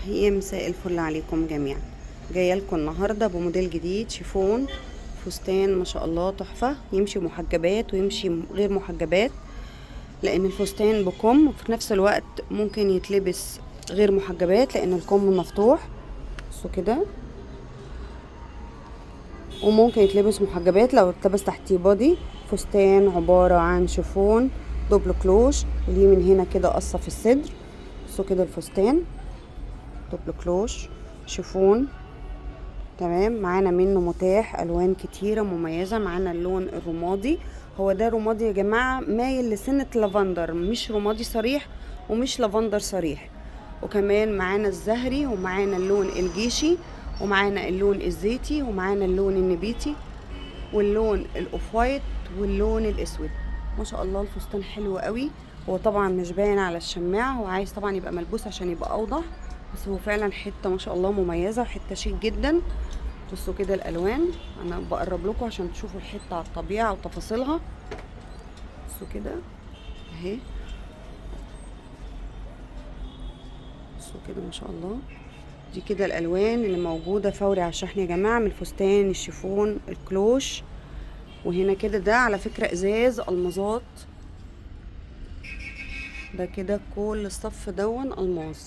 يا مساء الفل عليكم جميعا. جايه لكم النهارده بموديل جديد شيفون فستان ما شاء الله تحفه، يمشي محجبات ويمشي غير محجبات، لان الفستان بكم وفي نفس الوقت ممكن يتلبس غير محجبات لان الكم مفتوح. بصوا كده، وممكن يتلبس محجبات لو اتلبس تحتيه بادي. فستان عباره عن شيفون دوبل كلوش، ليه من هنا كده قصه في الصدر. بصوا كده الفستان دوبل كلوش شيفون. تمام، معانا منه متاح الوان كتيره مميزه. معانا اللون الرمادي، هو ده رمادي يا جماعه مايل لسنه لافندر، مش رمادي صريح ومش لافندر صريح. وكمان معانا الزهري، ومعانا اللون الجيشي، ومعانا اللون الزيتي، ومعانا اللون النبيتي، واللون الاوف وايت، واللون الاسود. ما شاء الله الفستان حلو قوي. هو طبعا مش باين على الشماعه، هو عايز طبعا يبقى ملبوس عشان يبقى اوضح، بس هو فعلا حته ما شاء الله مميزه وحته شيك جدا. بصوا كده الالوان، انا بقرب لكم عشان تشوفوا الحته على الطبيعه وتفاصيلها. بصوا كده اهي، بصوا كده ما شاء الله. دي كده الالوان اللي موجوده فوري على الشحن يا جماعه، من الفستان الشيفون الكلوش. وهنا كده ده على فكره ازاز المظات، ده كده كل الصف دون الماظ.